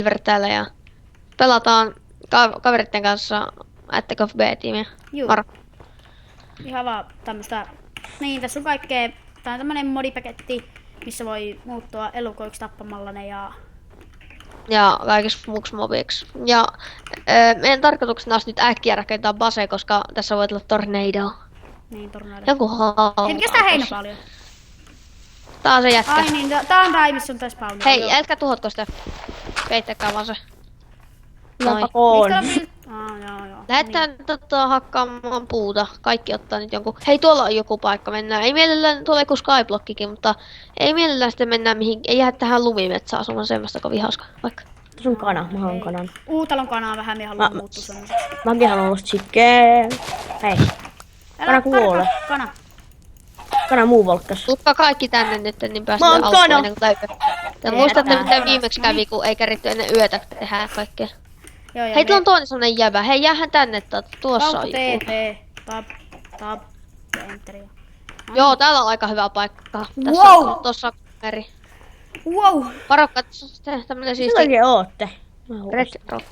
Silver täällä ja pelataan kaveritten kanssa Attack of B-tiimiä. Juu. Moro. Ihan vaan tämmöstä. Niin, tässä on kaikkea. Tää on tämmönen modipaketti, missä voi muuttua elukoiksi tappamalla ne ja... Ja kaikissa muuksi mobiksi. Ja meidän tarkoituksena olisi nyt äkkiä rakentaa base, koska tässä voi tulla tornado. Niin, tornado. Joku haava. Hei, mikäs tää heinä paljon? Tää on se jätkä. Ai niin, tää on tää, missä on tää spawner. Hei, älkää tuhotko sitä. Peittäkää vaan se. Noin. On. Joo. Lähdetään hakkaamaan puuta. Kaikki ottaa nyt jonkun. Hei, tuolla on joku paikka. Mennään. Ei mielellään, tuolla joku skyblockikin, mutta ei mielellään sitten mennään mihin. Ei jää tähän lumimetsään asumaan semmoista kovin hauska vaikka. Tässä on kana, mä haluan kanan. Talon kanaa vähän, minä haluan muuttua semmoiseksi. Mäkin haluan olla chicken. Hei, kana kuole. Kana. Kana muu volkkas. Tulkaa kaikki tänne nyt, niin Mä päästään oon alkuun kana. ennen kuin täytyy. Te muistatte, mitä viimeksi kävi, kun ei keritty ennen yötä tehdä kaikkea. Joo, Hei, tuolla on toinen semmonen jäbä. Hei, jäähän tänne, tuossa on joku. Enteri. Joo, täällä on aika hyvä paikka. Tässä Wow! on tossa meri. Wow! Varokka, tässä on tämmönen Mitä siisti oikein ootte? red rock.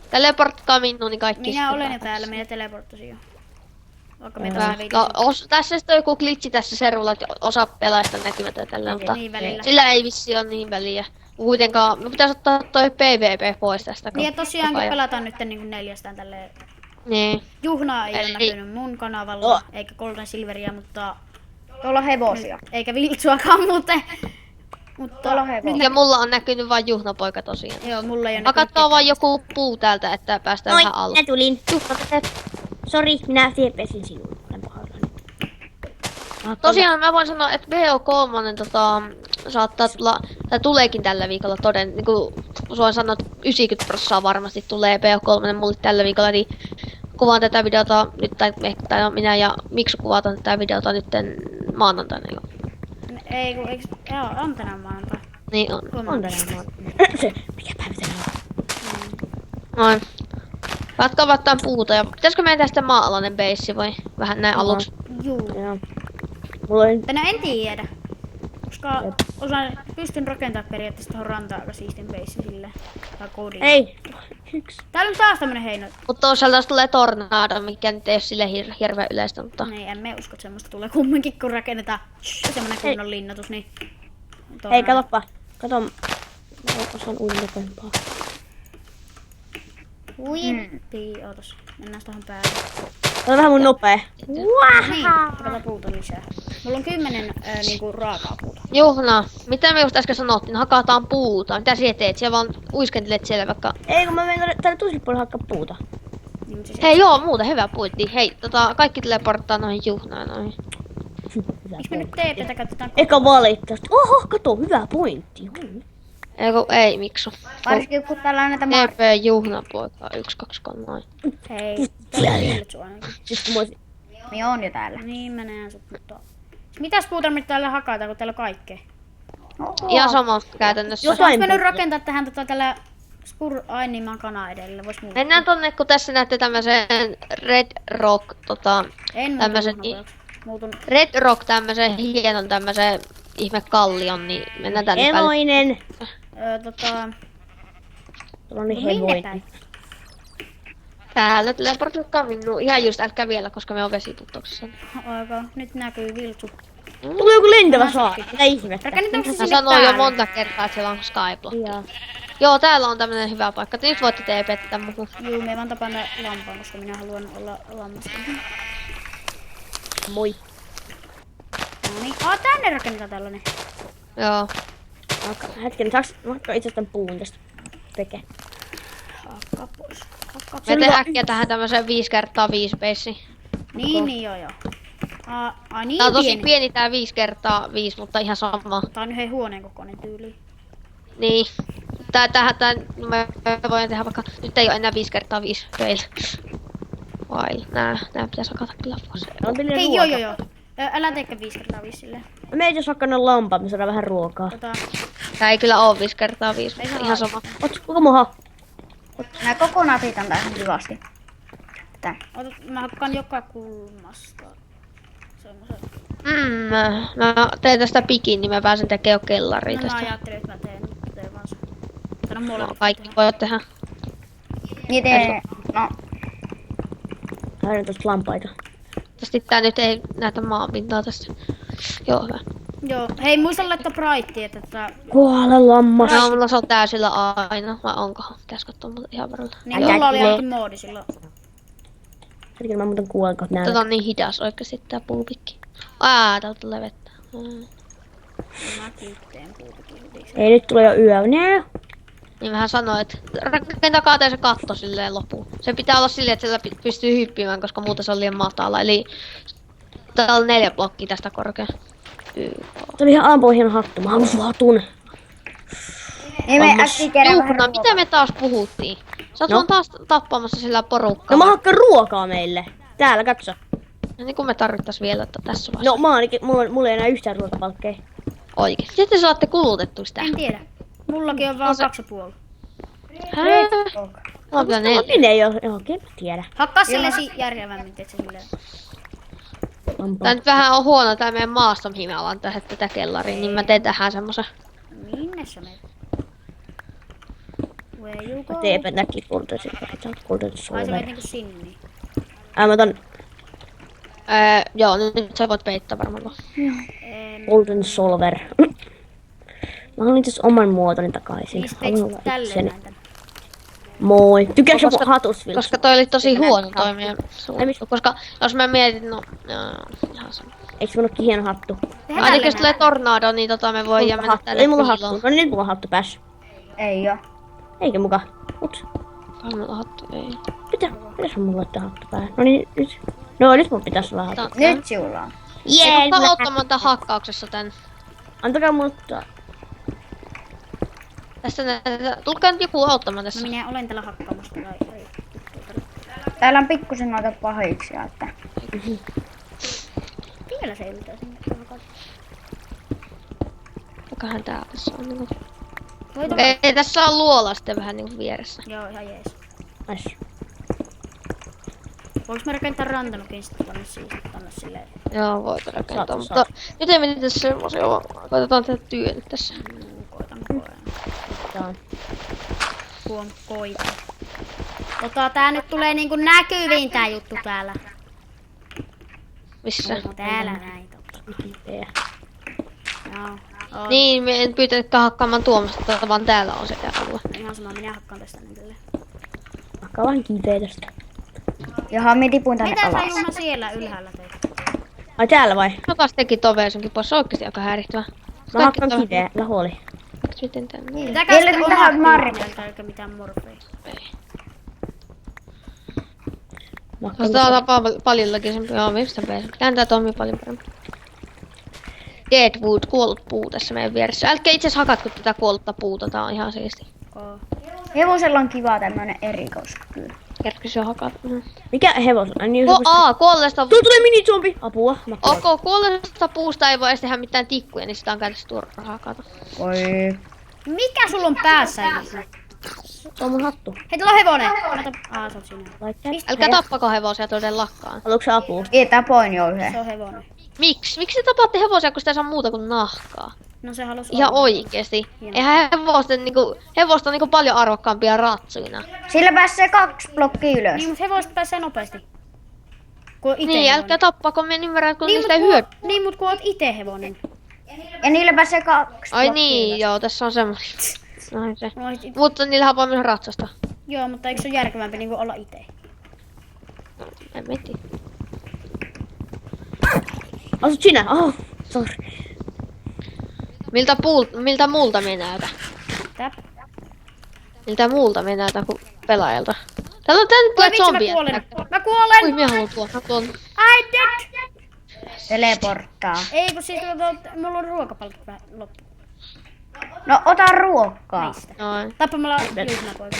Teleporttaa minua, niin kaikki Minä sitten olen jo pääsee. täällä, minä teleporttasin jo. Vaikka me Hyvä. tässä viitin. Tässä sitten on joku glitchi tässä serulla, että osa pelaista näkymättä tällä, mutta Niin välillä. sillä ei vissi ole niin väliä. Kuitenkaan, me pitäisi ottaa toi PvP pois tästä. Niin ja tosiaan kun koko ajan. pelataan nyt niin kuin neljästään tälleen. Niin. Juhnaa ei ole Eli- näkynyt mun kanavalla, eikä Golden Silveria, mutta... Tuolla on hevosia. Eikä viltsuakaan muuten. Mutta tuolla on hevosia. Ja mulla on näkynyt vain juhnapoika tosiaan. Joo, mulla ei ole Hakatkaa vaan joku puu täältä, että päästään Moi, vähän alle. minä tulin. Juhna, Sori, minä tiepesin sinun. Olen pahoillani. tosiaan mä voin sanoa, että BO3 saattaa tulla, tai tuleekin tällä viikolla niin kuin voin sanoa, että 90% varmasti tulee BO3 mulle tällä viikolla, niin kuvaan tätä videota nyt, tai minä ja Miksu kuvataan tätä videota nyt maanantaina jo. Ei kun, eiks... Joo, on tänään maanantai. Niin on. On tänään Mikä päivä tänään on? Noin. Katkaa tämän puuta ja pitäisikö meidän tästä maa-alainen beissi vai vähän näin aluksi? Juu. Joo. Mulla oli... Tänä en tiedä. Koska pystyn rakentamaan periaatteessa tuohon rantaan aika siistin beissin silleen. Tai kodin. Ei. Yksi. Täällä on taas tämmönen heinä. Mutta toisaalta jos tulee tornado, mikä nyt ei ole sille hirveän yleistä, mutta... Niin, emme usko, että semmoista tulee kumminkin, kun rakennetaan semmonen kunnon linnoitus, niin... Hei, katoppa. Kato. Mä osaan uuden nopeampaa. Huippi, ootas. Mennään tohon päälle. Kato vähän mun nopee. Niin, kato puuta lisää. Mulla on 10 niinku raakaa puuta. Juhna, mitä me just äsken sanottiin? Hakataan puuta. Mitä siellä teet? Siellä vaan uiskentelet siellä vaikka... Ei, kun mä menen tänne toiselle puolelle hakkaa puuta. Niin, mut siis Hei joo, muuta hyvä puitti. Hei, kaikki teleporttaa noihin Juhnaan noihin. miksi me nyt TPtä käytetään Eka valittaasti. Oho, kato, hyvä pointti. Ei Miksu. Varsinkin kun täällä on näitä TP Juhnapoika 1, 2, 3, noin. Hei, täällä on viltsu ainakin. Siis kun mä olisin... Minä on jo täällä. Niin, mä näen sut, mutta... Mitäs puuta me täällä hakataan, kun täällä on kaikkea? Ihan sama käytännössä. Jos- Vois mennyt rakentaa tähän tällä Ai niin, mä oon kana edellä. Vois muuta. Mennään tonne, kun tässä näette tämmösen Red Rock, En tämmösen... muutun. Red Rock tämmösen hienon tämmösen ihme kallion, niin mennään tänne päälle. Hevoinen. Tuolla on niin minne hevoinen. päin? Täällä teleportitkaa minua. Ihan just älkää vielä, koska me on vesiputoksessa. Aika, nyt näkyy viltsu. Tuli joku lentävä saa. Mitä ihmettä? Rakennetaanko se Mä sinne sanoin jo päälle? monta kertaa, että siellä on skyblock. Joo. Joo, täällä on tämmönen hyvä paikka. Nyt voitte TP:tä muuhun. Juu, me vaan tapaan lampaan, koska minä haluan olla lammasta. Moi. No niin. Tänne rakennetaan tällainen. Joo. Hetken, saaks vaikka itse tämän puun tästä peke? Hakkaa pois. Hakkaa Me oli tehdään vaan- äkkiä tähän tämmösen 5x5 peissi. Niin, joo. Ai niin Tää on tosi pieni. pieni tää 5x5, mutta ihan sama. Tää on yhden huoneen kokoinen tyyli. Niin. Tää me voidaan tehdä vaikka... Nyt ei oo enää 5x5 fail. Nää pitäis hakata kyllä pois. On tällainen Hei, ruoka. joo. Älä teekö 5x5 silleen. Mä menen jos hakkaan ne lampaat, me saadaan vähän ruokaa. Tää ei kyllä oo 5x5, Ei mutta se ihan ole. sama. Oot kuka moha? Mä kokonaan piitän tähän kivasti. Mä hakkaan joka kulmasta. Semmosen. Mä teen tästä pikin, niin mä pääsen tekemään jo kellariin No mä tästä. ajattelin, että mä teen vaan sen. No Ihan molemmat. No, kaikki voi tehdä. Miten? No, Aina tosta lampaita. Tosti tää nyt ei näytä maanpintaa tässä. Joo, hyvä. Joo, hei muista laittaa Brightia, että Kuole lammas. No, mulla se on täysillä aina, vai onkohan? Pitäis katsoa mulla ihan varrella. niin Älä mulla oli tule. ainakin moodi silloin. Hetkinen mä muuten kuolen kohta nälkä. Tätä on niin hidas oikeesti tää puupikki. Täältä tulee vettä. Mäkin teen puupikin. Ei nyt tulee jo yö. Nää. Niin vähän sanoin, että rakentakaa se katto silleen loppuun. Se pitää olla silleen, että siellä pystyy hyppimään, koska muuten se on liian matala. Eli täällä on 4 blokkia tästä korkea. Se oli ihan ampoihin hattu. Mä haluan sun hatun. niin me äkkiä kerran vähän Juhna, mitä me taas puhuttiin? Sä oot No. vaan taas tappamassa sillä No porukkaa. mä hakkaan ruokaa meille. Täällä, katso. Niin kuin me tarvittais vielä että tässä vaiheessa. No mä ainakin, mulla ei enää yhtään ruokapalkkeja. Oikein. Sitten saatte kulutettua sitä. En tiedä. Mullakin on vaan 2,5. Hää? Mulla on vielä 4. Niin ei oo, oikein mä tiedä. Hakkaa sille järjevämmin, et se silleen. Tää nyt vähän on huono tää meidän maasto, mihin me ollaan tehdä tätä kellaria, niin mä teen tähän semmosen. Minne sä menet? Where you go? Mä teepä näki kultaisi. Kultaisi Ai sä solver. menet niinku sinne. Niin. Mä otan Joo, nyt sä voit peittää varmaan. golden solver. Mä haluan itse asiassa oman muotoni takaisin. Niin Haluan teit olla tälleen itseni. näin tän. Moi. Tykkääksä Koska- mun hatusvilta? Koska toi oli tosi huono Hattu. toimia. Ai, mistä? Koska jos mä mietin, no ihan sama. Eiks mun ookin hieno hattu? Tehdään Ainakin jos tälleen tulee tornado, niin me voidaan Mulla mennä hattu. tänne Ei mulla piiloon. hattu. No niin nyt mulla on hattu päässä. Ei oo. Eikä muka. Ups. Ai, mulla hattu, ei. Pitäis mulla laittaa hattu päähän. No niin nyt. No nyt mun pitäis olla hattu. Tää- Nyt sinulla on. Jee! Ei, mutta auttamaan tän hakkauksessa tän. Antakaa mulle tää. Tässä tulkaa nyt joku auttamaan No tässä. minä olen täällä hakkaamassa. Täällä on pikkusen noita pahiksia, että... Vielä se ei mitään sinne hakata. Mikähän tää tässä on niinku. Voit Ei, tässä on luola sitten vähän niinku vieressä. Joo, ihan jees. Nice. Voinko me rakentaa rantanukin sitten tänne silleen? Joo, voit rakentaa, Saat, mutta nyt ei meni tässä semmosia, vaan koitetaan tehdä työ nyt tässä. Koitan. Tää on. Koitan. Tää nyt tulee niinku näkyviin tää juttu täällä. Missä? Täällä näin. Kipeä. Joo. On. Niin, me en pyytänytkään hakkaamaan tuomasta, vaan täällä on se alue. Ihan sama, minä hakkaan tästä nyt tälle. Hakkaa vähän kipeä tästä. Jaha, me tipuin tänne Mitä sä alas. Juuna siellä ylhäällä teit? Ai täällä vai? Jokas teki toversunkin pois, se on oikeesti aika häirittävää. Mä hakkaan kipeä. Lähuoli. Miten tää niin? Pitäkää Vielä sitten tähän omat Marri- piirteet, eikä mitään morfeja. Mä hakkaan Tää on paljon logisempi. Joo, mistä pääsen? Kääntää toimii paljon paremmin. Deadwood, kuollut puu tässä meidän vieressä. Älkää itse asiassa hakatko tätä kuollutta puuta, tää on ihan siisti. Hevosella on kiva tämmönen erikoiskyky. Kerkö se hakata? Mikä hevos? Ai niin, se Kuolleesta... Tuo tulee minizombi! Apua. Mä kuolen. Ok, kuolleesta puusta ei voi edes tehdä mitään tikkuja, niin sitä on käytössä turha hakata. Voi. Mikä sulla on päässä? Juuna? Se on mun hattu. Hei, tuolla on hevonen! Sä oot siinä. Laittaa. Älkää tappako hevosia todellakaan. Haluatko sä apua? Tapoin jo yhden. Se on hevonen. Miksi te tapaatte hevosia, kun sitä ei saa muuta kuin nahkaa? No se halus Ihan olla. oikeesti. Eihän hevosta niinku paljon arvokkaampia ratsuina. Sillä pääsee 2 blokkia ylös. Niin, mutta hevoset pääsee nopeasti. Kun on ite Niin, hevonen. älkää tappako, minä en ymmärrä, kun Niin, niistä ei mut hyödy. niin, mut kun oot ite hevonen. Ja niillä pääsee 2 Ai blokkia niin, ylös. joo, tässä on semmoinen. Noin se. Oot Mutta niillähän voi myös ratsasta. Joo, mutta eikö se ole järkevämpi niinku olla ite? En mä tiedä. Asut sinä? Oh, sorry. Miltä muulta me näytä? Täp. Miltä muulta me näytä kuin pelaajalta? Täällä on tänne Voi tulee vitsi, mä zombia. kuolen. Mä Ui, kuolen! minä haluan tuon. Mä tuon. I dead! Teleporttaa. Ei, kun siis mulla on ruokapalkki vähän loppu. No ota ruokaa. Mistä? Noin. Tappamalla lyhnä poika.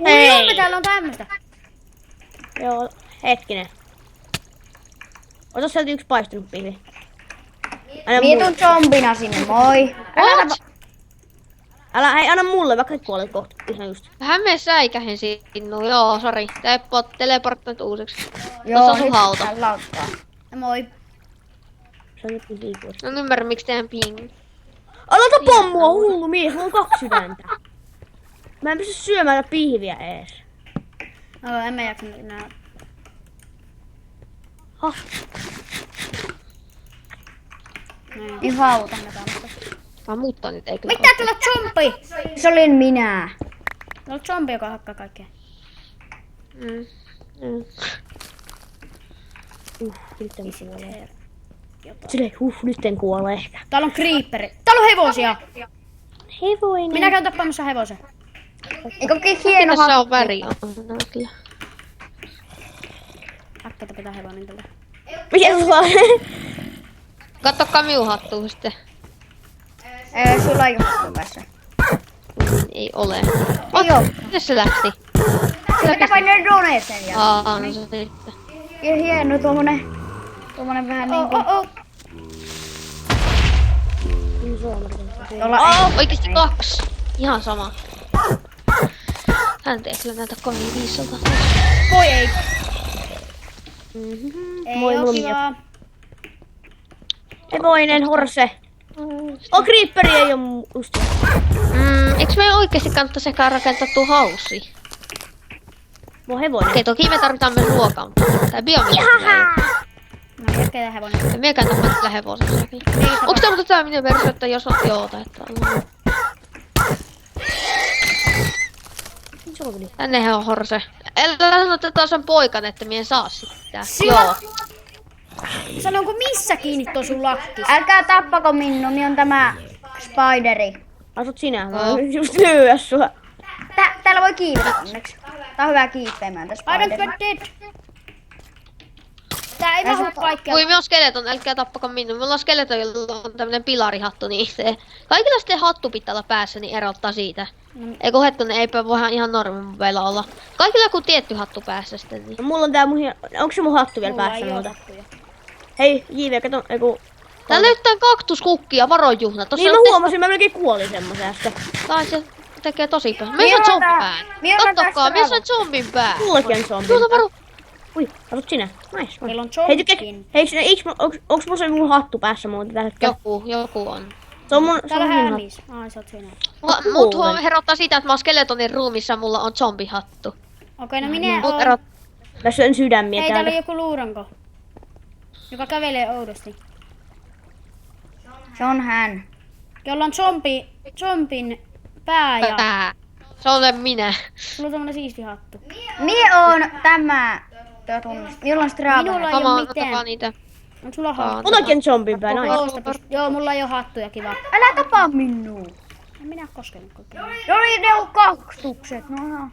Ei. Ui, täällä on tämmöstä. Joo, hetkinen. Ota sieltä yksi paistunut piili. Anna Mie mulle. tuun zombina sinne, moi. Älä, hei, anna mulle, vaikka et kuolet kohta. Ihan just. Vähän me säikähin sinua. Joo, sori. Teleporttanut uusiksi. Joo, Tuossa on sun hauta. hän lauttaa. Moi. Se on joku liikuus. En ymmärrä, miksi tehdään ping. Aloita pommua, hullu mies, mulla on 2 sydäntä. Mä en pysty syömään pihviä ees. No, en mä jaksa enää. Hah. Juhauta. Mä muuttaa nyt, ei kyllä. Mitä tuolla zombi? Se olin minä. Tuolla zombi, joka hakkaa kaikkea. Nyt en kuole. Silleen, nyt en kuole ehkä. Täällä on creeperi. Täällä on hevosia. Hevoinen. Minä käyn tappamassa hevosen. Eikö oikein hieno Tässä hakka? on väri. No, kyllä. Äkkä pitää hevonen tällä. Mikä sulla on? Kattokaa minun hattua sitten. Sulla ei ole päässä. Ei ole. Ei oo. Miten se lähti? Mitä painoin Done sen ja. No se sitten. Ja hieno tommonen vähän niinku. Tuolla ei. Oikeesti 2. Ihan sama. Hän ei kyllä näytä kovin viisalta. Voi ei. Ei Moi, oo mummi. kivaa. Hevoinen, horse. Oh, creeperi ei oo musta. Eiks me oikeesti kannattaisi ehkä rakentaa tuo hausi? Mulla on hevonen. Okei, toki me tarvitaan myös ruokaa, mutta tää biomista No, jätkeitä hevonen. ei miekään tapaa tällä hevosessakin. Onks tää tää minun versio, että jos on joo taitaa olla? Tännehän on horse. Älä sano, että taas on poikan, että mie en saa sitä. Joo. Sanonko missä kiinni tuo sun lakki? Älkää tappako minua, minä on tämä spideri. Asut sinä, mä oon just lyödä sua. Täällä voi kiivetä onneksi. Tää on hyvä kiipeämään tässä I don't spideri. get dead. Tää ei mahdu kaikkea. Kui me on skeleton, älkää tappako minua. Mulla on skeleton, jolla on tämmönen pilarihattu, niin se... Kaikilla sitten hattu pitää olla päässä, niin erottaa siitä. Eikö hetkonen, eipä voi ihan normimuveilla olla. Kaikilla kun tietty hattu päässä sitten, niin... No, mulla on tää mun onks se mun hattu vielä Mulla päässä ei oo multa? hattuja. Hei, JV, kato, eiku... Täällä löytää kaktuskukkia, varojuhna. Tossa Niin on mä huomasin, mä melkein kuolin semmosen äsken. taas se tekee tosi paljon. Milloin Missä on tää- zombipään? milloin Kattokaa, tästä missä on zombin pää? Mullakin on zombi. Tuolla varo... Ui, asut sinä. Nice. Meillä on Hei, tykkää, zombin. hei, onks mulla se mun hattu päässä muuta tällä hetkellä? Joku on. Se on mun, se Täällä on mun hattu. hämis. Ai, sä oot siinä. Mut herottaa sitä, että mä oon skeletonin ruumissa, mulla on zombihattu. Okei, no minä Mut oon... erot... Tässä on sydämiä Hei, täällä on täältä. joku luuranko. Joka kävelee oudosti. Se on hän. Jolla on zombin pää ja... Tää. Se olen minä. Sulla on tämmönen siisti hattu. Mie on tämä. Tuo tunnist. Minulla on Strava. Minulla ei Sama, oo ottakaa mitään. niitä. Onko sulla hattu? Mullakin zombin pää, nice. Joo, mulla ei oo hattuja, kiva. Älä tapaa minua. En minä koskenut kokeilla. Ne on kaktukset. No.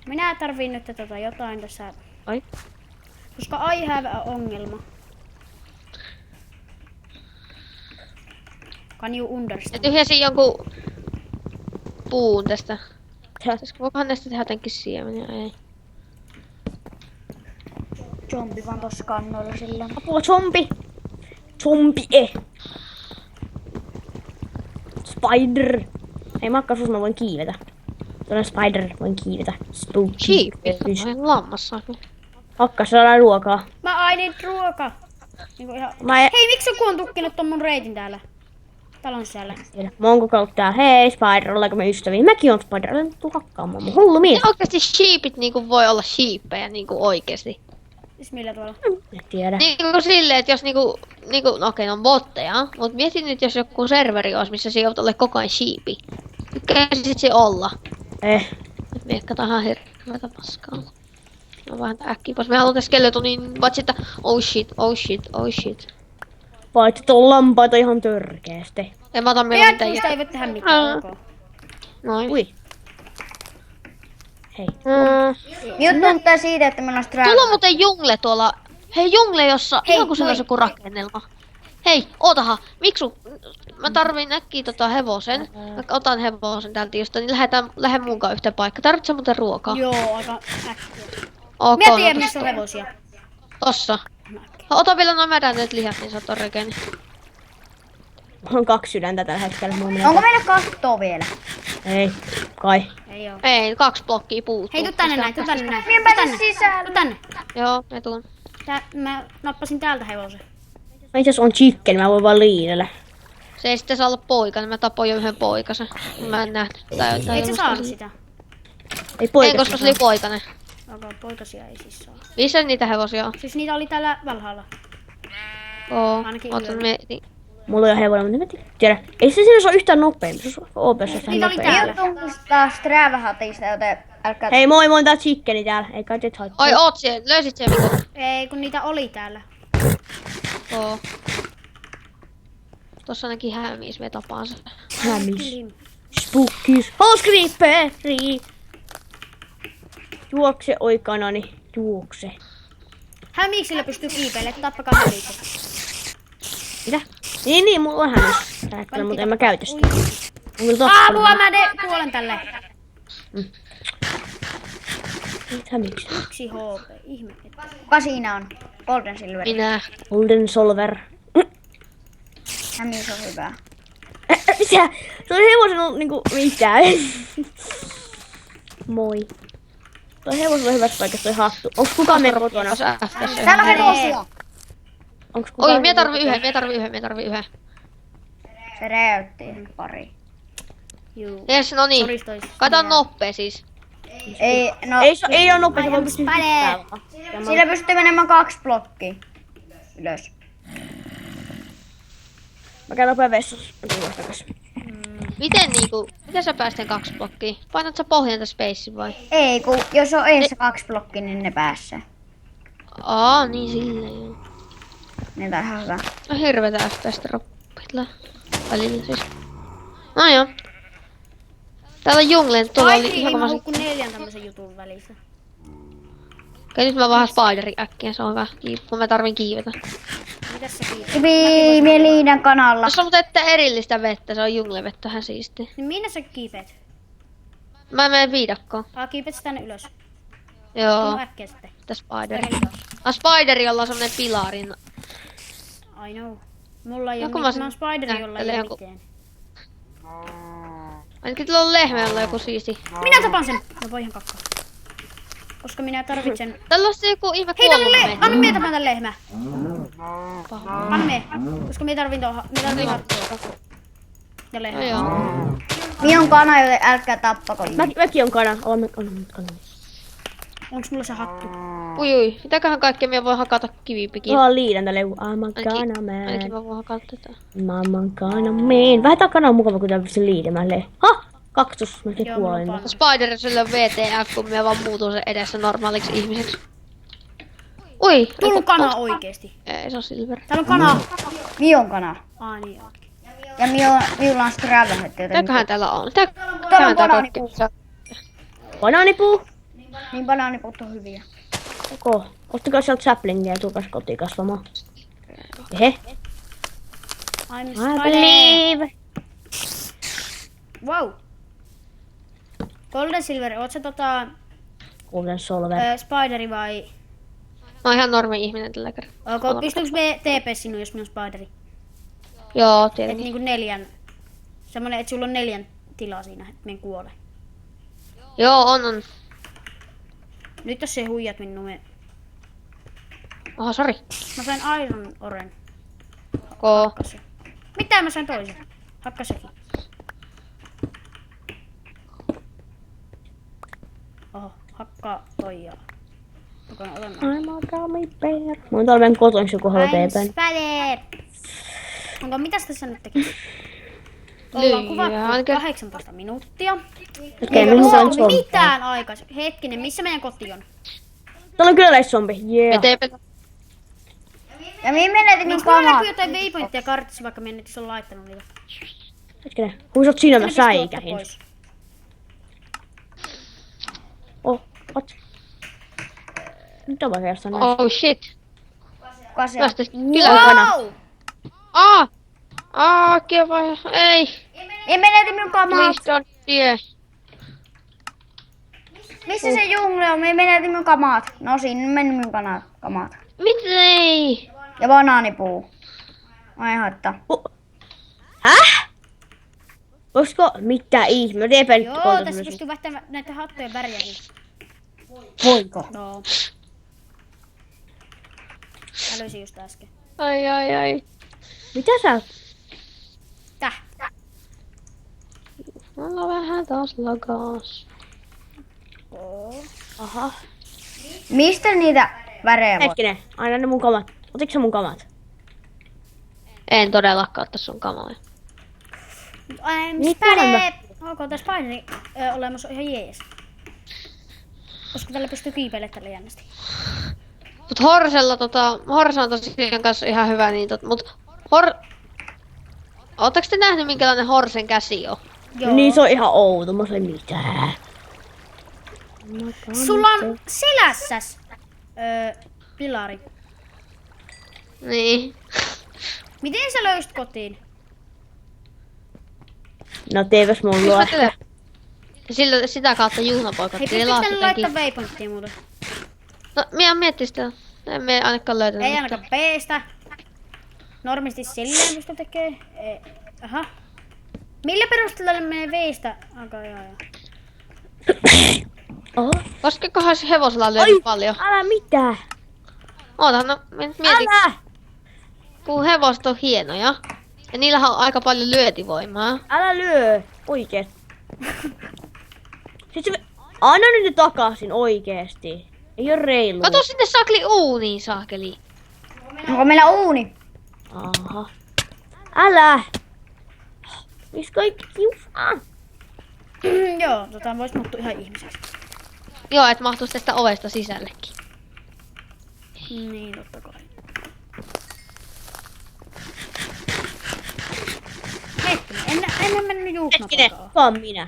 Minä tarviin nyt jotain tässä. Ai. Koska I have a ongelma. Can you Ja understand? tyhjäsin jonkun puun tästä. Voikohan näistä tehdä jotenkin siemeniä? Ei. Zombi vaan tossa kannoilla sillä. Apua, zombi. Zombi, Spider. Hei, makkasus mä voin kiivetä. Tuolla spider, voin kiivetä. Spooky. Sheep. Lammassa. Hakkas, saadaan ruokaa. Mä I need ruoka. Niinku ihan... Mä en Hei, miksi joku on tukkinut ton mun reitin täällä? Talon sisällä. tiedä. Monko kautta täällä. Hei, Spider, ollaanko me ystäviä? Mäkin on Spider. Älä nyt tuu hakkaamaan mun. Hullu mies. Ja oikeesti sheepit niinku voi olla sheepejä niinku oikeesti. Siis millä tuolla? En tiedä. Niinku silleen, että jos niinku no okei, ne on botteja, mut mietin nyt, jos joku serveri olisi, missä se joutuu olemaan koko ajan sheepi. Tykkäisit se olla. Nyt me ehkä ihan hirveätä paskaa. No vähän äkkiä pois. Me halutaan skeletonin, paitsi että oh shit. Paitsi tuon lampaita ihan törkeästi. En mä ota meillä mitään Jätkuista ei voi tehdä mitään, ok. Noin. Ui. Hei. Minut tuntuu siitä, että meillä on Strava. Tuolla on muuten jungle tuolla. Hei, jungle, jossa ihan kuin se moi. olisi joku rakennelma. Hei, ootaha. Miksu? Mä tarviin äkkiä hevosen. Mä otan hevosen täältä just, niin lähde munkaan yhteen paikkaan. Tarvitsee muuten ruokaa? Joo, aika äkkiä. Ok, Mä no tiedän, missä on hevosia. tossa. Ota vielä noin mädänneet lihat, niin sä oot oikein. Mulla on 2 sydäntä tällä hetkellä. Mulla menee Onko meillä kattoa vielä? Ei, kai. Ei oo. Ei, 2 blokkia puuttuu. Hei, tuu tänne näin, tuu tänne näin. Minä pääsen sisälle. Tuu tänne. Joo, me tuun. Mä nappasin täältä hevosen. Mä itse asiassa on chicken, mä voin vaan liidellä. Se ei sitten saa olla poika, niin mä tapoin jo yhden poikasen. Mä en nähnyt. Tai Et sä saanut sitä. Ei poika. Ei, koska se oli poikainen. Onko poikasia ei siis saa. Missä niitä hevosia on? Siis niitä oli täällä Valhalla. Oo, Ainakin ootan yöllä. Mulla on jo hevonen, mutta en tiedä. Ei se siinä ole yhtään nopeampi. Se on OPS vähän Niitä oli nopeampi. täällä. Tuntuu taas Strävähatista, joten älkää... Hei moi, moi, tää chickeni täällä. Ei kai teet haittaa. Oi, oot siellä. Löysit sen Miku? Ei, kun niitä oli täällä. Oo. Tossa ainakin hämis, me tapaan sen. Hämis. Spookies. House creeperi. Juokse, oi kanani. Juokse. Hämiksillä pystyy kiipeilemään, tappakaa hämiikset. Mitä? Niin, mulla on hämis. Tällä hetkellä, mutta en mä käytä sitä. On kyllä Apua, totta. kuolen tälle. Hämiksi. 1 HP, ihme. Kuka siinä on? Golden Silver. Minä. Golden Solver. Hämis on hyvä. Mitä? Se on hevosen ollut niinku mitään. Moi. Toi hevosen on hyvässä paikassa toi hattu. Onks kukaan meidän kotona? Tuossa FPS. Täällä on hevosia! Onks kukaan Oi, mie tarvii yhden. Se räytti pari. Juu. Yes, no niin. Todistois. Kato noppee siis. Ei, no... Ei oo nopea, se voi pystyä Päde. hyppäämään. Sillä pystyy menemään 2 blokkia ylös. Mä käyn nopea vessassa. Mä tulen takas. Miten sä päästän 2 blokkia? Painat sä pohjalta space vai? Ei, kun jos on eessä 2 blokkia, niin ne pääsee. Aa, niin silleen joo. Niin on ihan hyvä. No hirveetä FPS droppilla. Välillä siis. No joo. Täällä on junglen, tuolla oli Kaikki ihan ei mahu kovasti. kuin 4 tämmösen jutun välissä. Okei, nyt mä vähän spiderin äkkiä, se on hyvä. Kun mä tarvin kiivetä. Mitäs sä kiipeit? Kivi liidan kanalla. Tässä on mutta että erillistä vettä, se on junglevettä ihan siisti. Niin minne sä kiipeet? Mä menen viidakkoon. Kiipeet sä tänne ylös. Joo, Tuu äkkiä sitten. tää spideri. Perillä. Spideri, jolla on semmonen pilari. I know. Mulla ei No, oo kun mitään. mä Mä oon spideri, jolla ei näyttelen oo joku- mitään. Ainakin tuolla on lehmä, jolla on joku siisti. Minä tapan sen! No voi ihan kakkaa. Koska minä tarvitsen... Tällä on se joku ihme Hei, täällä on kuollut. Anna mie tapan tän lehmä. Anna mie. Koska mie tarvin hattua. Ja No lehmä. joo. Minun kana, joten älkää tappako. Mäkin on kana. Olemme kana. Onks mulla se hattu? Ui, mitäköhän kaikkea minä voin hakata kivipikin? Mulla on liidan tälle. I'm a kana Ainakin man. mä voin hakata tätä. Maailman kana man. Vähän tää kana on mukava, kun tää pystyy liidemään. Ha! Kaktus. Mä Joo, kuolin. mulla on Spider sillä on VTF, kun minä vaan muutun sen edessä normaaliksi ihmiseksi. Ui! Tullu kana oikeesti. Ei, se on silver. Täällä on kana. Minun kana. Niin ootkin. Ja minulla on Strävähat, joten... Mitäköhän täällä on? Täällä Mitäköhän on tää banaanipuu. kaikki? Banaanipuu. Niin banaanipuut on hyviä. Koko. Ottakaa sieltä saplingia ja tulkaas kotiin kasvamaan. Ehe. I'm I spider. believe. Wow. Golden Silver, oot sä Golden Solver. spideri vai... Mä oon ihan normi ihminen tällä kertaa. Pystyykö me TP sinun, jos minä on spideri? Joo, Et tietenkin. niinku 4. Semmonen, että sulla on 4 tilaa siinä, että me en kuole. Joo, on. Nyt jos se huijat minua, Oho, sori. mä sain Iron Oren. Koo. Hakkasen. Mitä mä sain toisen? Hakka sekin. Oho, hakkaa toi ja... Joka on olennainen. I'm a gummy bear. Mä oon täällä meidän koton, joku haluaa I'm TPn. spider! Onko mitäs tässä nyt tekee? Ollaan kuvattu ainakin- 18 minuuttia. Okei, Eikä mihin ole sä on ollut zombi? mitään aikaisemmin. Hetkinen, missä meidän koti on? Täällä on kyläläissombi. Yeah. TP. Ja minä menetin minun Miksi mulla kamat. näkyy jotain waypointteja kartissa, vaikka minä en ole laittanut niitä? Hetkinen. Kun sä oot siinä Ne mä pistää säikähin. pois. Oh, what? Nyt on vaikka jossain Oh shit. Kuka se on? Päästä kylään. Wow! Kiva. Ei. Minä menetin minun kamat. Please don't die. Missä se jungle on? Minä menetin minun kamat. No siinä meni minun kamat. Mitä ei? Ja banaanipuu. Ai haittaa. Häh? Voisiko mitä ihme? TP nyt Joo, koitan tässä myös. pystyy vaihtamaan näitä hattujen väriäkin. Voiko? No. Mä löysin just äsken. Ai. Mitä sä? Täh. Mulla vähän taas lagas. Aha. Mistä niitä värejä voi? Hetkinen, aina ne mun kamat. Otitko sä mun kamat? En todellakaan ottaa sun kamoja. I'm Mitä Spade! Onko tää Spideri olemassa ihan jees? Koska tällä pystyy kiipeilemään tällä jännästi. Mut Horse on tosiaan kanssa ihan hyvä, niin ootteko te nähnyt minkälainen Horsen käsi on? Joo. Niin se on ihan outo, mä sanoin mitään. Sulla on selässäs pilari. Niin. Miten sä löysit kotiin? No TVs mun luo. Sitä kautta juhlapoika. Hei, pystytkö tänne laittaa waypointtia muuten? No, minä miettin sitä. En me ainakaan löytänyt. Ei ainakaan B:stä. Normisti silleen pysty tekee. Aha. Millä perusteella ne menee V:stä? Joo. Oho. Koskekohan se hevosella löydy paljon? Älä mitään. Ootan, no mietin, Älä! kun hevoset on hienoja. Ja niillähän on aika paljon lyötivoimaa. Älä lyö. Oikeet. Sitten se... Anna nyt ne takaisin oikeesti. Ei oo reilu. Kato sinne sakli uuniin, saakeli. Onko meillä uuni? Aha. Älä! Mis kaikki kiusaa? Joo, vois muuttua ihan ihmiseksi. Joo, et mahtuis tästä ovesta sisällekin. Niin, totta kai. Hetkinen, en mennyt Hetkinen, juhnapoikaa. vaan minä.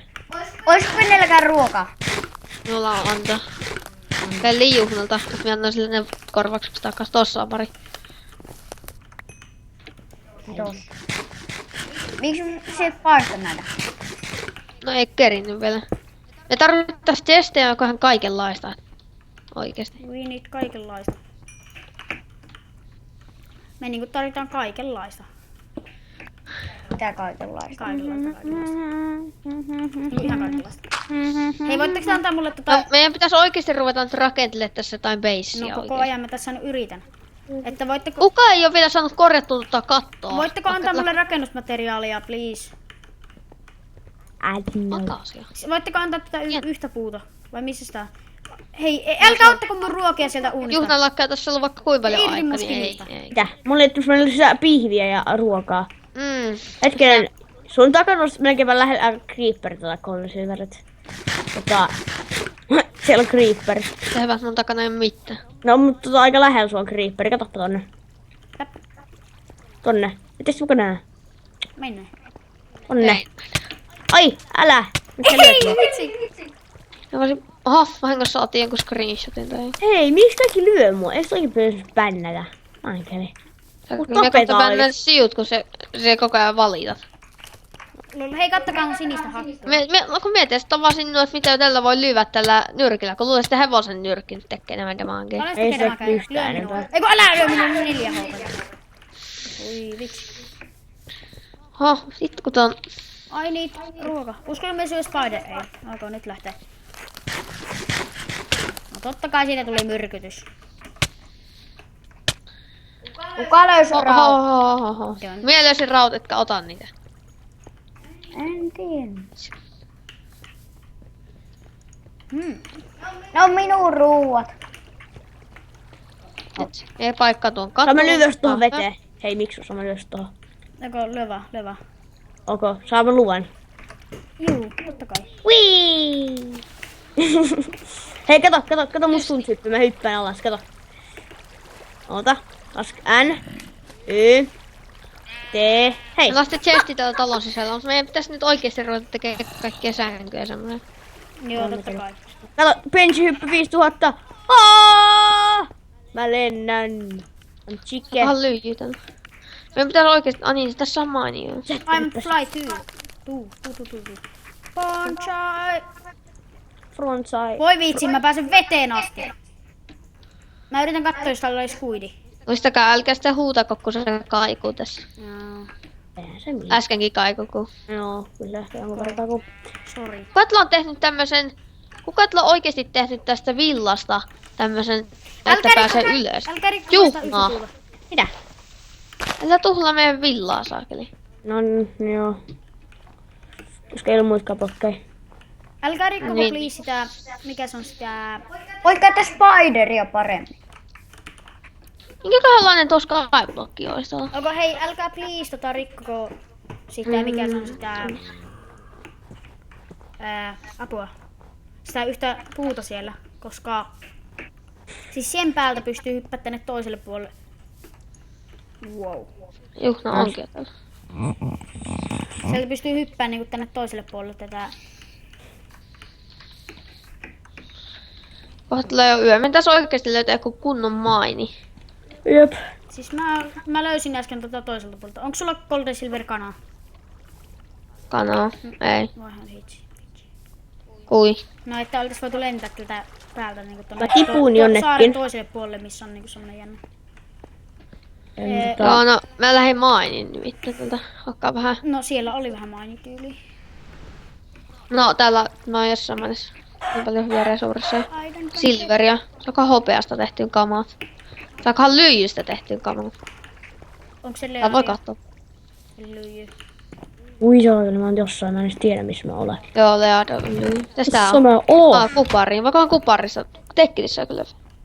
Olisiko kenelläkään ruokaa? Minulla on antaa. Pelli juhnalta, että minä annan sille ne korvaukseksi takas. Tossa on pari. Kiitos. Miksi sä et paista näitä? No ei kerinnyt vielä. Me tarvittais testejä jokohan kaikenlaista. Oikeesti. We need kaikenlaista. Me niinku tarvitaan kaikenlaista. Mitä kaikenlaista? Kaikenlaista. Ihan kaikenlaista. Hei, voitteko te antaa mulle No, meidän pitäis oikeesti ruveta nyt rakentelemaan tässä jotain beissiä No koko oikeesti. ajan mä tässä nyt yritän. Että voitteko Kuka ei oo vielä saanut korjattua tota kattoa? Voitteko antaa mulle rakennusmateriaalia, please? Ädinä. Makasia. Voitteko antaa tätä yhtä puuta? Vai missä sitä? Hei, älkää ottako mun ruokia sieltä uunista. Juhnalla on tässä ollut vaikka kuinka paljon Irti aikaa, mun niin ei, skillistä. ei. Mitä? Mulla liittyis meillä lisää pihviä ja ruokaa. Hetkinen, sun takana on melkein lähellä creeper kollisilverit. Siellä on creeper. Se hyvä, mun takana ei oo mitään. No, mutta aika lähellä sua on creeper. Kato tonne. Täp. Tonne. Mites muka nää? Mennään. Tonne. Ei. Ai, älä! Nyt sä lyöt mua. Vitsi. Oho, vahingossa otin jonkun screenshotin tai... Hei, miksi kaikki lyö mua? Eikö toki pitäisi bännätä? Ankeli. Mut Me tapetaan kohta oikeesti. mennä siut, kun se koko ajan valitat. Hei, kattokaa mun sinistä hattua. No kun mietin, että on vaan sinua, että mitä tällä voi lyödä tällä nyrkillä, kun luulen, että hevosen nyrkki nyt tekee enemmän damaankin. Olen Ei sitä se kenemäkään. pystää Lyö enempää. minua. Eiku älä lyö minua 4 houkoja. Oi vitsi. Sit kun ton... Ai niin, ruoka. Uskon me syö spider. Ei, alkoi nyt lähteä. No totta kai siitä tuli myrkytys. Kuka löysi rautaa? Oho. Mie löysin raut, etkä ota niitä. En tiedä. Hmm. Ne on minun ruuat. Ei paikka tuon Saamme katuun. lyödä tuohon veteen. Hei, miksi saamme lyödä tuohon? Eiku lövä. Onko? Saamme luvan. Juu, totta kai. Whee! Hei, kato mun stunthyppy. Mä hyppään alas, kato. Oota. Lask N. Y. T. Hei. Me lastin chesti täällä talon sisällä, mutta meidän pitäis nyt oikeesti ruveta tekemään kaikkia sänkyjä semmoinen. Joo, totta kai. Kato, benchihyppy 5000. Aaaa! Mä lennän. I'm chicken. Vähän lyijyä tänne. Meidän pitäis oikeesti... niin, tässä on mainio. I'm fly too. Tuu. Bonsai. Frontside. Voi vitsi, mä pääsen veteen asti. Mä yritän katsoa, jos täällä olisi kuidi. Muistakaa, älkää sitä huutako, kun se kaikuu tässä. Joo, Eihän se mitään. Äskenkin kaikuu, kun... Joo, kyllä. Jonkun verran kun... sori. Kuka on tehnyt tämmösen... Kuka on oikeesti tehnyt tästä villasta tämmösen, että pääsee ylös? Älkää rikko Juhnaa. sitä yhtä puuta. Mitä? Älä tuhlaa meidän villaa, saakeli. No joo. Koska ei ole muitakaan blokkeja. Älkää rikkoko Niin. please sitä, mikä se on sitä... Voit käyttää spideria paremmin. Minkälainen tuo skyblocki olisi tuolla? Onko hei, älkää please rikkoko sitä, mikä se on sitä... apua. Sitä yhtä puuta siellä, koska... Siis sen päältä pystyy hyppää tänne toiselle puolelle. Wow. Juh, no onkin jo tällä. Sieltä pystyy hyppäämään niinku tänne toiselle puolelle tätä. Kohta tulee jo yö. Mentäis oikeesti löytää joku kunnon maini. Jep. Siis mä löysin äsken tota toiselta puolelta. Onko sulla Golden Silver kanaa? Kanaa. Ei. Voihan hitsi. Kui. No että oltais voitu lentää tältä päältä niinku tonne Mä tipuin jonnekin. saaren toiselle puolelle, missä on niinku semmonen jännä. Joo, no mä lähdin mainin nimittäin tältä. Hakkaa vähän. No siellä oli vähän mainityyli. No täällä mä oon jossain mennessä. Niin paljon hyviä resursseja. Silveria. Sakaa hopeasta tehtyyn kamat. Sakaa lyijystä tehtyyn kamat. Onko se Tää voi katsoa. lyijy? Ui saatana, mä oon jossain, mä en edes tiedä missä mä olen. Joo, Leada lyijy. Tästä tää Missä on? mä oon? Kupariin. Vaikka on kuparissa. Tekkidissä kyllä.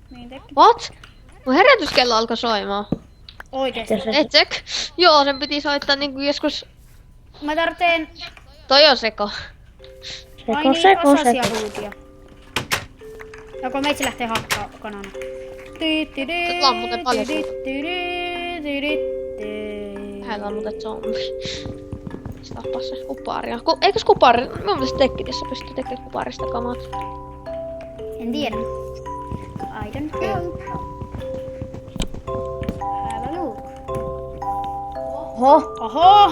Niin tekki. What? Mun herätyskello alkoi soimaan. Oikeesti. Etsek? Joo, sen piti soittaa niinku joskus... Mä tarvitsen Toi on seko. Seko. osasia huutia. Joko meitsi lähtee hakkaa kanana. Sulla on muuten paljon Hänellä on muuten zombi. Mistä tappaa se kuparia? Eikös kupari? Mun mielestä tekkidissä pystyy tekemään kuparista kamat. En tiedä. I don't know. Have a look. Oho. Oho!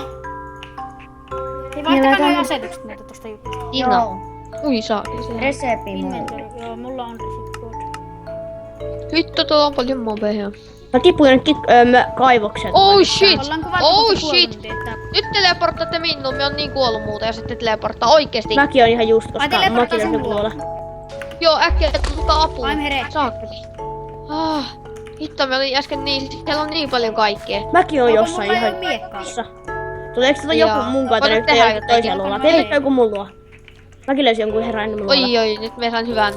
Hei, vaihtakaa Meillä noi on- asetukset muuta tosta jutusta. Ina. Joo. Ui saakin siellä. Resepi Inventory. Joo, mulla on receipt code. Vittu, tuolla on paljon mobeja. Mä tipuin jonnekin kaivokseen. Oh shit! Ollaan kuvattu Oh kohta puoli shit! tuntia, että... Nyt teleporttaatte minun, me on niin kuollut muuta ja sitten teleporttaa oikeesti. Mäkin on ihan just, koska Ai, teleporttaa mäkin sun on luo. tuolla. Joo, äkkiä tulkaa apuun. I'm here. Saakeli. Hitto, me oli äsken niin, siellä on niin paljon kaikkea. Mäkin on Onko jossain mulla ihan ei oo miekkaa? jossa. Tuleeko tuota Joo. joku mun kanssa Voidaan nyt tehdä joku jotenkin. toisella luolla? Ei. Teetkö joku mun luo? Mäkin löysin jonkun herran ennen mun luolla. Oi, nyt me saan hyvän.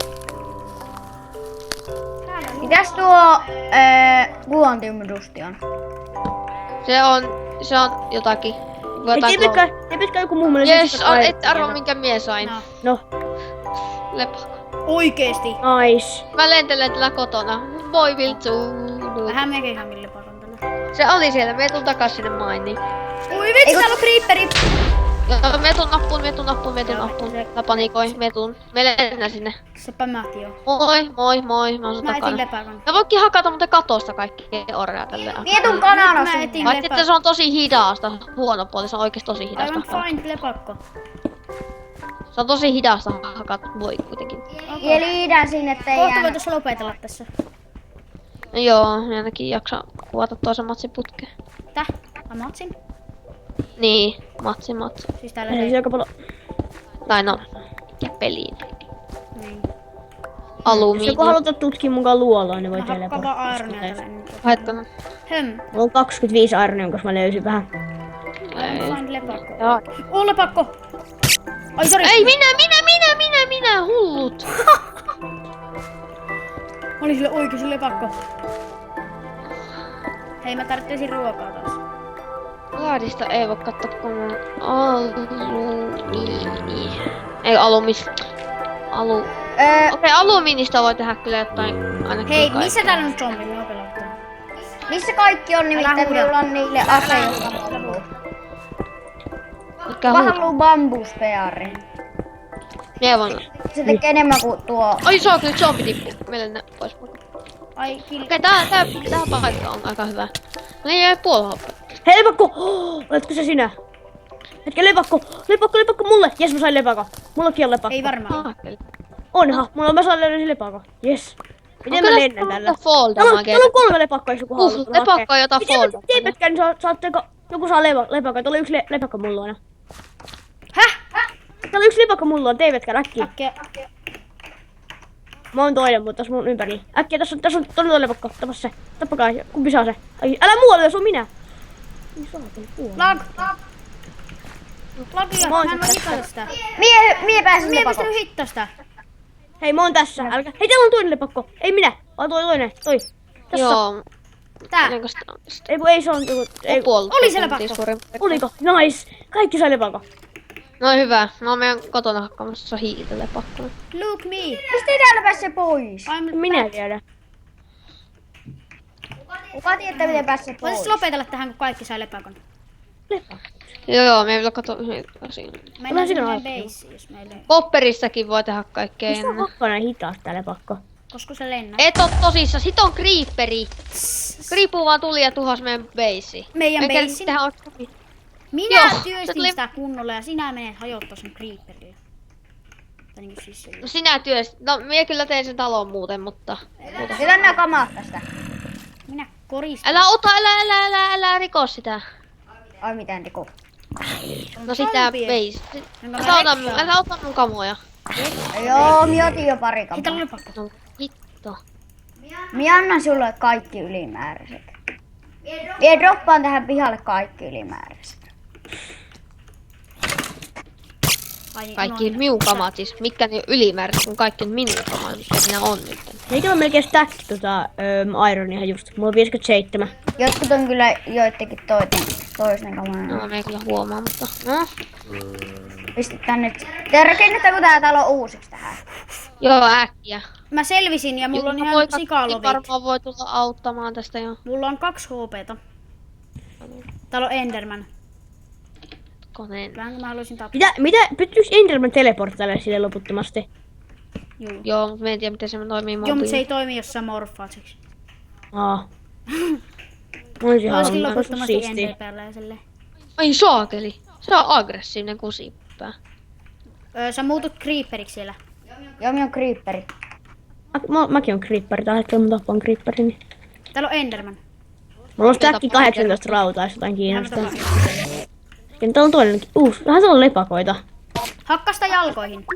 Mitäs tuo Guantium-dusti on? Se on jotakin. Ei tiedätkö joku muu meillä Jes, sitten kai- et arvo minkä mie sain. No. No, Lepakko. Oikeesti. nice. Mä lentelen tällä kotona. Voi viltsu. Vähän mekin ihan mille paikan tällä. Se oli siellä, me tuun takas sinne mainiin. Ui vitsi, täällä on creeperi! Joo, me tuun nappuun. Mä panikoi, me tuun. Me lennän sinne. Se pämähti jo. Moi, mä oon sun Mä etin takana. lepakon. Mä voinkin hakata muuten katosta kaikki orjaa tälleen. Vietun kanana Mä sinne. etin Paitsi että se on tosi hidasta. Huono puoli, se on oikeesti tosi I hidasta. want find lepakko. Se on tosi hidasta hakata, voi kuitenkin. Ja liidän sinne Kohta teidän. voitais lopetella tässä. No joo, ne ainakin jaksaa kuvata toisen matsin putkeen. Täh? Amatsin? Niin, matsi. Siis täällä Ei se... aika paljon. Tai no, mikä peliin. Niin. Jos Alumiini. joku halutaan tutkia mukaan luoloa, niin voi Mä hakkaan teleportata. vaan ironia tällä. Haettanut. Höm. On 25 ironia, koska mä löysin vähän. Ei. Find lepakko. Joo. Oo lepakko! Ai sori! Ei, minä, hullut! Oli sille oikeesti lepakko. Hei, mä tarvitsisin ruokaa taas. Laadista ei voi katsoa, kun on alumiini. Ei Okei, alumiinista voi tehdä kyllä jotain ainakin Hei, kai. missä täällä on zombi? Mä pelattaa. Missä kaikki on nimittäin? huuda. Minulla on niille ase, jotka Mikä Mä huu? haluun bambuspearin. Mie voin. Se tekee enemmän kuin tuo. Ai se on kyllä zombi tippu. Meillä nää pois. Ai, kill. Okei, tää paikka on aika hyvä. No niin, jäi puolihoppa. Hei lepakko! Oletko se sinä? Hetken lepakko! Lepakko mulle! Jes mä sain lepakko. Mullakin on lepakko. Ei varmaan. Onhan, mä sain löydä lepakko. Jes. Miten mä lennän tällä? Fall Täällä damagea? on 3 lepakkoa, jos joku haluaa. Lepakko jota fall damagea. Tiedätkö, niin saatteko... Joku saa lepakko. Tuolla on yksi lepakko mulla luona. Häh? Täällä on yksi lepakko mulla luona. Teivätkä äkkiä. Äkkiä. Mä oon toinen, mutta tässä mun ympärillä. Äkkiä, tässä on todella lepakko. Tapa se. Tappakaa. Kumpi saa se? Ai, älä muualle, se on minä. Ei saatana, puolella. Lag. Lakia, Mä oon mä en voi tässä. hitata sitä. Mie pääsin Mie lepakoon. pystynyt hittaa sitä. Hei, mä oon tässä. Älkää. Hei, täällä on toinen lepakko. Ei minä, vaan toinen. Toi. Tässä. Joo. Tää. Ennen kuin sitä Ei kun ei se on. Ei, puolta. Oli siellä pakko. oliko? Nice. Kaikki sai lepakko. No hyvä. Mä oon meidän kotona hakkaamassa hiiltä lepakkona. Look me. Mistä täällä pääsee pois? I'm Minä back. tiedän. Kuka tietää miten pääsee pois? Voitais lopetella tähän, kun kaikki sai lepakon. Lepakko. Joo, me ei vielä kato yhden asian. Mennään siinä sinne aikaa. baseen, jos meillä ei. Popperissakin voi tehdä kaikkea Mistä on ennen. hakkana hitaasti tää lepakko? Koska se lennää. Et oo tosissa, sit on creeperi. Creepu vaan tuli ja tuhos meidän basei. Meidän Eikä basin? tehdä on... Minä Joo, se työstin tuli- sitä kunnolla ja sinä menet hajottaa sen creeperille. Tai niinku siis sille. No sinä työst... No mie kyllä tein sen talon muuten, mutta... Mitä nää kamaat tästä? Minä koristan. Älä ota, älä riko sitä. Ai mitään teko. No sitä Zombie. base. Jonka Älä ota mun kamoja. Joo, mie otin jo pari Hei, täällä kamaa. on lepakko. No hitto. Mie annan sulle kaikki ylimääräiset. Mie droppaan tähän pihalle kaikki ylimääräiset. Ai niin, Kaikki unohdin. minun kamat siis. Mitkä ne ylimääräiset, kun kaikki on minun kamat, mitkä minä on nyt. Eikö mä melkein stack ironia just? Mulla on 57. Jotkut on kyllä joittekin toisen kaman. No me ei kyllä huomaa, mutta... No. Pistetään nyt. Te rakennetaanko tää talo uusiksi tähän? Joo, äkkiä. Mä selvisin ja mulla on Joku ihan poika sikalovit. varmaan voi tulla auttamaan tästä jo. Mulla on 2 HP:ta. Täällä on Enderman. Koneen. Vähän kun mä haluaisin tappaa. Mitä? Pystyykö Enderman teleporttaille sille loputtomasti? Juu. Joo, mutta me en tiedä miten se toimii Joo, mutta se mobiili. ei toimi, jos sä morfaat siksi. Aa. Olisin Olisikin halunnut. loputtomasti Siistiä. Enderpearllä ja silleen. Ai saakeli. Se on aggressiivinen kusippää. Sä muutut creeperiksi siellä. Joo, mie on creeperi. Mäkin on creeper. Tällä hetkellä mä tappaan creeperin. Niin. Täällä on Enderman. Mulla on stack 18 rautaa, jos jotain Ihan mä kiinnostaa. tapan. Ja täällä on toinenkin. Vähän täällä on lepakoita. Hakkasta jalkoihin.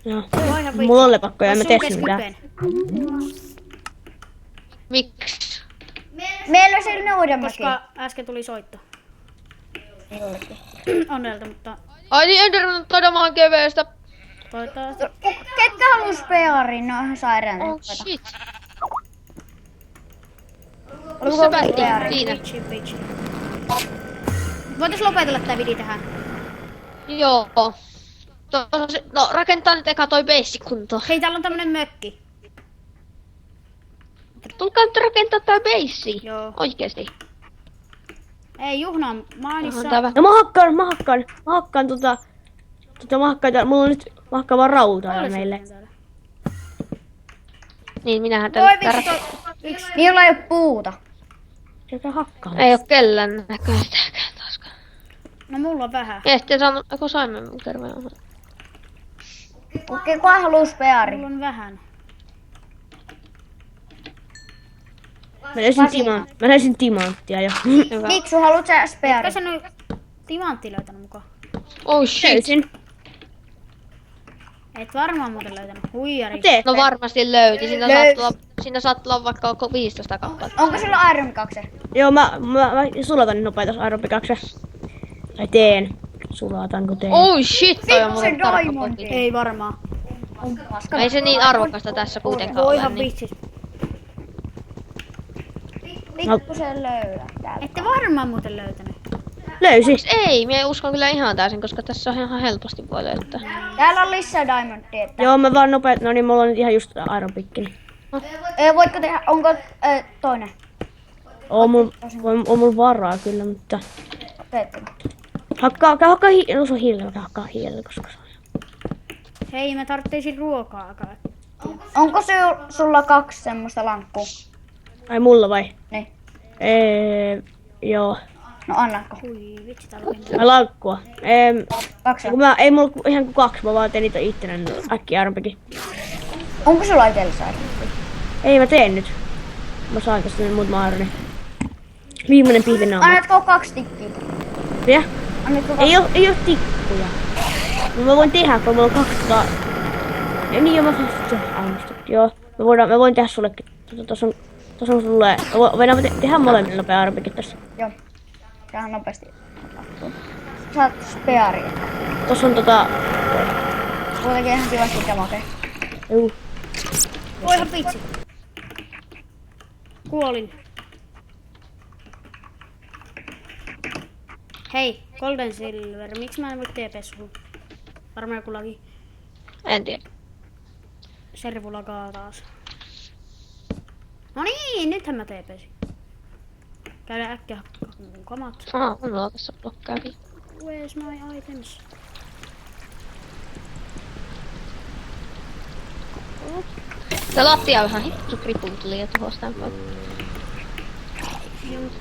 Joo. Voi ihan vitsi. Mulla on lepakkoja, en mä Sulkes tee mitään. kypeen. Miksi? Meillä on siellä uudemmakin. Koska äsken tuli soitto. Onnelta, mutta Ai niin, Enderman on todella keveestä. toivottavasti. Ketkä halus pearin? Ne on ihan sairaan. Oh shit. Oliko Se pätti peari? siinä. Bitchi. Voitais lopetella tää video tähän. Joo. No rakentaa nyt eka toi base kuntoon. Hei, täällä on tämmönen mökki. Tulkaa nyt rakentaa tää base. Joo. Oikeesti. Ei, Juhna on mainissa. Onhan tää vähän. No mä hakkaan mä hakkaan, mulla on nyt, mä hakkaan vaan rautaa Oli meille. sitten täällä. Niin, minähän Voi täällä vitsi, yksi. Niillä ei oo puuta. Sieltä hakkaa. ei oo kellään näköistäkään taaskaan. No mulla on vähän. Ja sitten saanut, kun saimme mun terveen. Kuka halus peari? Mulla on vähän. Mä löysin timanttia jo. Hyvä. Miksu, haluut sä Kai peari? sä nyt timantti löytänyt mukaan? Oh shit. Löysin. Et varmaan muuten löytänyt. Huijari. Tee. No varmasti löyti. Siinä saattaa olla vaikka 15 kappaletta. Onko sulla Iron 2? Joo, mä sulatan nopeita Iron Pickaxe. Tai teen. Sulatanko teen? Oh shit, toi on Vittu muuten se tarkka diamond. pointti. Ei varmaan. Ei se niin arvokasta tässä kuitenkaan Voi ole. ihan Niin. vitsi. Vittu se löydä täältä. Ette varmaan muuten löytänyt. Löysin. Ei, minä uskon kyllä ihan täysin, koska tässä on ihan helposti voi löytää. Täällä on lisää diamondia. Että... Joo, mä vaan nopeet. No niin, mulla on nyt ihan just Iron Pickini. Voitko tehdä, onko toinen? On mulla varaa kyllä, mutta... Teettekö? Hakkaa no se on hakkaa hiilellä, koska se on... Hei, mä tarvitsisin ruokaa. Onko se sulla 2 semmoista lankkua? Ai mulla vai? Niin. Joo. No annatko? Hui vitsi, täällä on Ai laukkua. 2. Ei mulla ihan kuin 2, mä vaan teen niitä ittenä äkkiä Iron Pickin. Onko sulla itsellä saada? Ei mä teen nyt. Mä saan tästä muutama Ironia. Viimeinen pihvinaama. Annatko 2 tikkiä? Mitä? Annatko Ei oo tikkuja. No mä voin tehdä, kun mulla on 200... Ja niin jo mä saan Joo. Mä voin tehdä sullekin. Tossa on sulle... Voidaan tehdä molemmille nopea Iron Pickin tässä. Joo. Tähän nopeasti. Saat spearia. Tossa on Kuitenkin ihan kivasti damage. juu. Voihan vitsi. Kuolin. Hei, Golden Silver, miksi mä en voi TP suhun? Varmaan joku lagi. En tiedä. Servu lagaa taas. No niin, nythän mä TPsin. Käydään äkkiä hakkaa mun kamat. Mulla on tässä blokkaakin. Where's my items? Se lattia on ihan hittu kripunteli ja tuhosi tämän pois.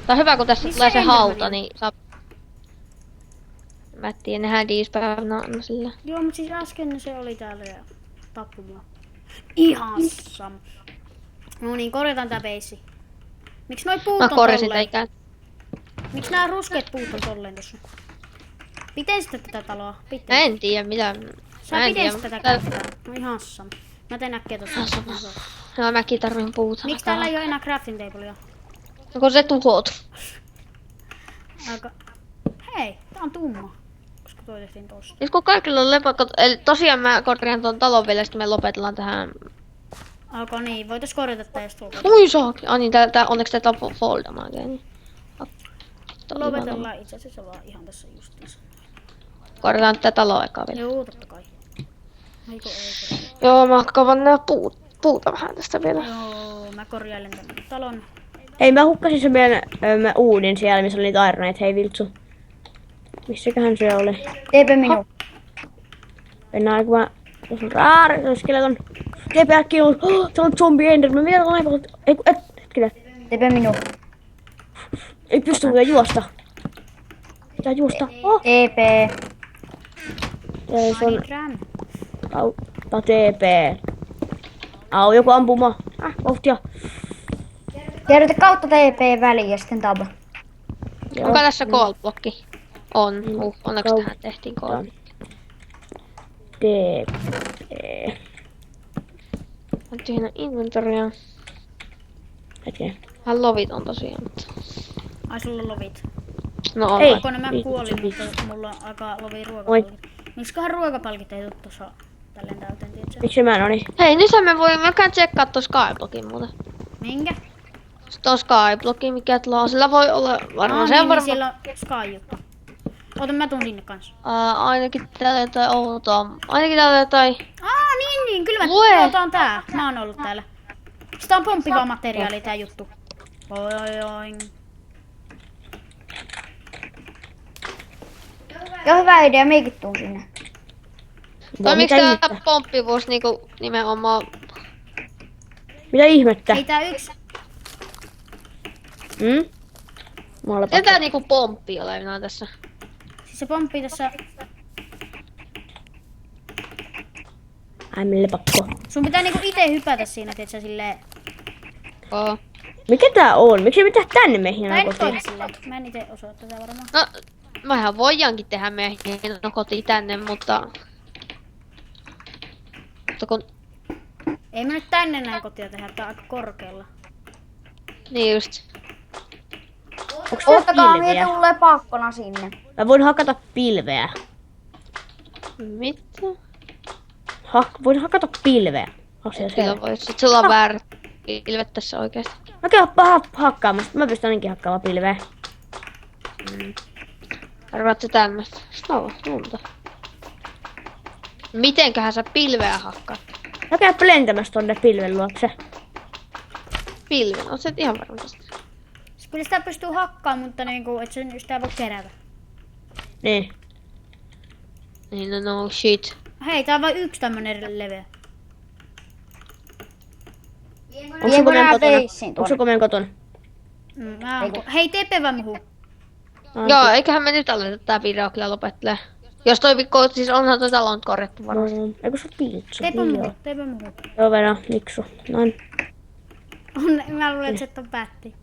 Tää on hyvä, kun tässä Missä tulee se Endermani hauta, on? niin saa... Mä en tiedä, nehän diispäivänä sillä. Joo, mutta siis äsken se oli täällä ja tappui mua. Ihan sam. No niin, korjataan tää beissi. Miksi noi puut Mä on korjasin tolleen? ikään. Miksi nää ruskeat puut on tolleen tossa? Pitäisit tätä taloa? Mä Pitäis. en tiedä mitä. Sä Mä en pitäisit tiedä. tätä käyttää. No ihan sam. Mä teen äkkiä tossa. No mäkin tarvin puuta. Miksi täällä ei oo enää crafting tableja? No kun se tuhoutu. Aika... Hei, tää on tumma. Koska toi tehtiin tosta. Nyt kun kaikilla on lepakot, eli tosiaan mä korjaan tuon talon vielä, sitten me lopetellaan tähän. Alko niin, voitais korjata tää jos tuolta. Ui saaki! Niin onneksi tää on fall damage. Niin. Lopetellaan itse asiassa vaan ihan tässä justiinsa. Korjataan tätä taloa eka vielä. Joo, totta kai. Eikö ei korjata? Joo, mä kaavan nää puuta vähän tästä vielä. Joo, mä korjailen tämän talon. Hei, mä hukkasin sen meidän uudin siellä, missä oli niitä ironeita. Hei, Viltsu. Missäköhän se oli? TP minun. Mennään kun mä... Tuossa on raari, se on skeleton. TP äkkiä on... Se on zombie enderman. Vielä on aivan... Ei kun... Hetkinen. TP minun. Ei pysty vielä juosta. Pitää juosta. Oh! TP. Se on... Ram. Kautta TP. Joku ampuma. Vauhtia. Kerrota kautta TP väliin ja sitten tab. Onko tässä gold-blokki? On. Onneksi tähän tehtiin gold. TP. Mä tyhjennä inventoria. Hetkinen. Vähän lovit on tosiaan. Mutta... Ai sulla on lovit. No on. Ei. Kun mä Niin, kuolin, se mutta mulla on aika lovi ruokapalkit. Miksiköhän ruokapalkit ei tuu tossa tälleen täyteen, tiiätsä? Miksi mä noni? Hei, nyt me voimme mäkään tsekkaa tuon Skyblockin muuten. Minkä? Tuon Skyblockin, mikä tuolla on. Sillä voi olla varmaan sen niin, varmaan. siellä on Sky-juttu. Ota, mä tuun sinne kanssa. Ainakin täällä jotain outoa. Ainakin täällä jotain... Niin, kyllä mä Lue! otan tää. Mä oon ollut täällä. Sitä on pomppivaa materiaalia tää juttu. Oi. Joo, hyvä idea, meikin tuun sinne. Toimiks mitä tää ihmettä? pomppivuus niinku nimenomaan... Mitä ihmettä? Ei tää yks. Mulla Miten tää niinku pomppi olevinaan tässä? Siis se pomppii tässä. Ai mille pakko. Sun pitää niinku ite hypätä siinä, tiiätsä, silleen. Oo. Mikä tää on? Miksi me tehdä tänne meihin Tää ei aina nyt toimi kotiin? silleen. Mä en ite osaa tätä varmaan. No, mähän voidaankin tehdä meidän kotiin tänne, mutta kun... Ei me nyt tänne näin kotia tehdä, tää on aika korkealla. Niin just. Onks tää Ottakaa, pilviä? mie tulee pakkona sinne. Mä voin hakata pilveä. Mitä? Voin hakata pilveä. Asia Kyllä selvä. voi. Sit sulla on väärät pilvet tässä oikeesti. Mä käyn hakkaamassa. Mä pystyn ainakin hakkaamaan pilveä. Arvaat se tämmöstä. No, lunta. Mitenköhän sä pilveä hakkaat? Mä käyn lentämässä tonne pilven luokse. Pilven, on se ihan varmasti. Kyllä sitä pystyy hakkaamaan, mutta niinku, et sen sitä voi kerätä. Niin. Niin no shit. Hei, tää on vain yksi tämmönen leveä. Onko se Viekö meidän nää kotona? veissin Onko se tuonne? meidän kotona? Hei, TP muhun. Joo, eiköhän me nyt aleta tää video kyllä lopettelee. Jos toi vikko, siis onhan toi talo nyt korjattu varmasti. Eikö se ole piltsu? TP Joo. muhun, TP muhun. Joo, vedä. Miksu. Noin. Mä luulen, että se on päätti.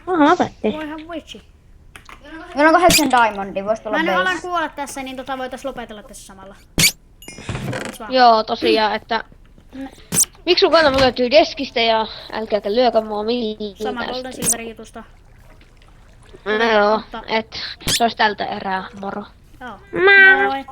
Aha, mä päättiin. Voi ihan witchi. Meillä on 8 diamondia, vois tulla Mä nyt alan base. kuolla tässä, niin voitais lopetella tässä samalla. Eiks vaan? Joo, tosiaan, että... Miksi sun kanava löytyy deskistä ja älkääkä lyökä mua millään. Sama Golden Silverin jutusta. Joo, Mutta- et se olisi tältä erää, moro. Joo. Mä Moi.